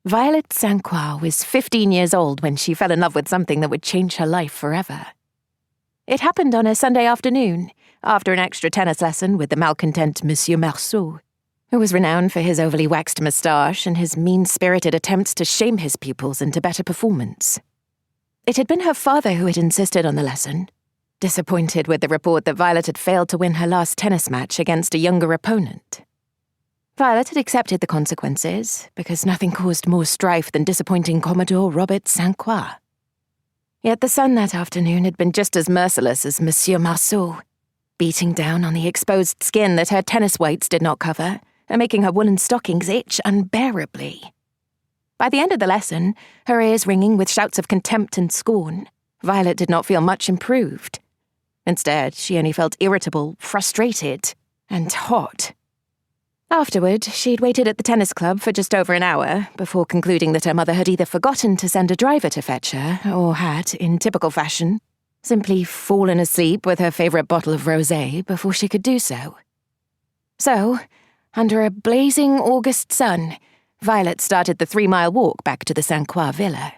Violet St. Croix was 15 years old when she fell in love with something that would change her life forever. It happened on a Sunday afternoon, after an extra tennis lesson with the malcontent Monsieur Marceau, who was renowned for his overly waxed moustache and his mean-spirited attempts to shame his pupils into better performance. It had been her father who had insisted on the lesson, disappointed with the report that Violet had failed to win her last tennis match against a younger opponent. Violet had accepted the consequences, because nothing caused more strife than disappointing Commodore Robert St. Croix. Yet the sun that afternoon had been just as merciless as Monsieur Marceau, beating down on the exposed skin that her tennis whites did not cover, and making her woolen stockings itch unbearably. By the end of the lesson, her ears ringing with shouts of contempt and scorn, Violet did not feel much improved. Instead, she only felt irritable, frustrated, and hot. Afterward, she'd waited at the tennis club for just over an hour before concluding that her mother had either forgotten to send a driver to fetch her or had, in typical fashion, simply fallen asleep with her favourite bottle of rosé before she could do so. So, under a blazing August sun, Violet started the 3-mile walk back to the St. Croix villa.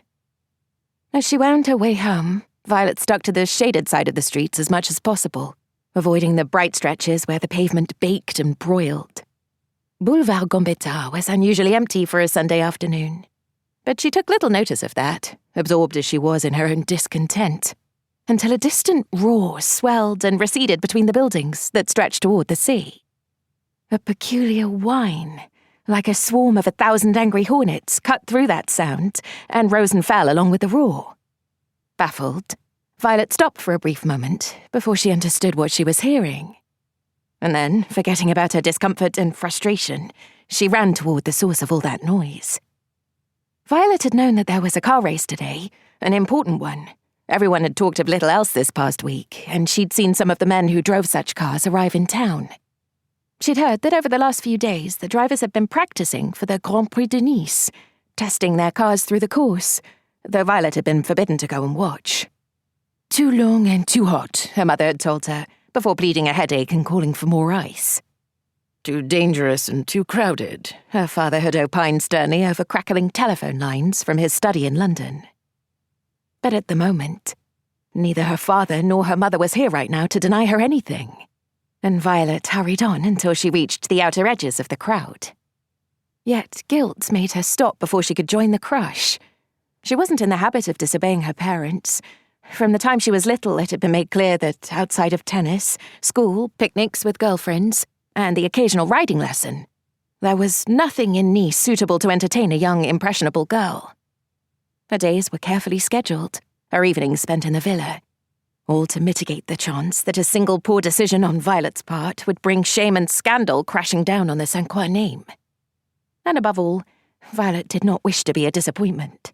As she wound her way home, Violet stuck to the shaded side of the streets as much as possible, avoiding the bright stretches where the pavement baked and broiled. Boulevard Gambetta was unusually empty for a Sunday afternoon, but she took little notice of that, absorbed as she was in her own discontent, until a distant roar swelled and receded between the buildings that stretched toward the sea. A peculiar whine, like a swarm of 1,000 angry hornets, cut through that sound and rose and fell along with the roar. Baffled, Violet stopped for a brief moment before she understood what she was hearing. And then, forgetting about her discomfort and frustration, she ran toward the source of all that noise. Violet had known that there was a car race today, an important one. Everyone had talked of little else this past week, and she'd seen some of the men who drove such cars arrive in town. She'd heard that over the last few days, the drivers had been practicing for the Grand Prix de Nice, testing their cars through the course, though Violet had been forbidden to go and watch. Too long and too hot, her mother had told her, before pleading a headache and calling for more ice. Too dangerous and too crowded, her father had opined sternly over crackling telephone lines from his study in London. But at the moment, neither her father nor her mother was here right now to deny her anything, and Violet hurried on until she reached the outer edges of the crowd. Yet guilt made her stop before she could join the crush. She wasn't in the habit of disobeying her parents. From the time she was little, it had been made clear that outside of tennis, school, picnics with girlfriends, and the occasional riding lesson, there was nothing in Nice suitable to entertain a young, impressionable girl. Her days were carefully scheduled, her evenings spent in the villa, all to mitigate the chance that a single poor decision on Violet's part would bring shame and scandal crashing down on the St. Croix name. And above all, Violet did not wish to be a disappointment.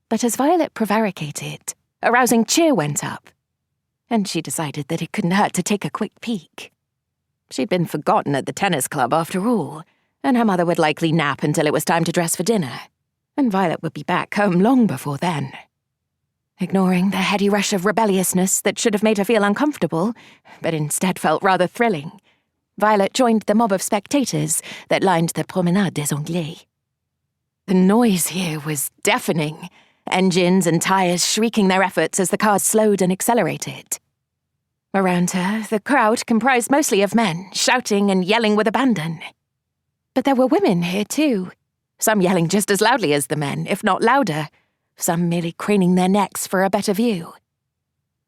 But as Violet prevaricated, a rousing cheer went up, and she decided that it couldn't hurt to take a quick peek. She'd been forgotten at the tennis club after all, and her mother would likely nap until it was time to dress for dinner, and Violet would be back home long before then. Ignoring the heady rush of rebelliousness that should have made her feel uncomfortable, but instead felt rather thrilling, Violet joined the mob of spectators that lined the Promenade des Anglais. The noise here was deafening, engines and tires shrieking their efforts as the cars slowed and accelerated. Around her, the crowd comprised mostly of men, shouting and yelling with abandon. But there were women here too, some yelling just as loudly as the men, if not louder, some merely craning their necks for a better view.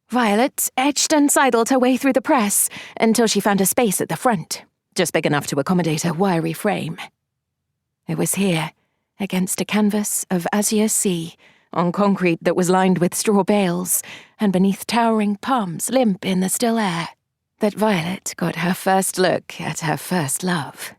Violet edged and sidled her way through the press until she found a space at the front, just big enough to accommodate a wiry frame. It was here, against a canvas of azure sea, on concrete that was lined with straw bales, and beneath towering palms limp in the still air, that Violet got her first look at her first love.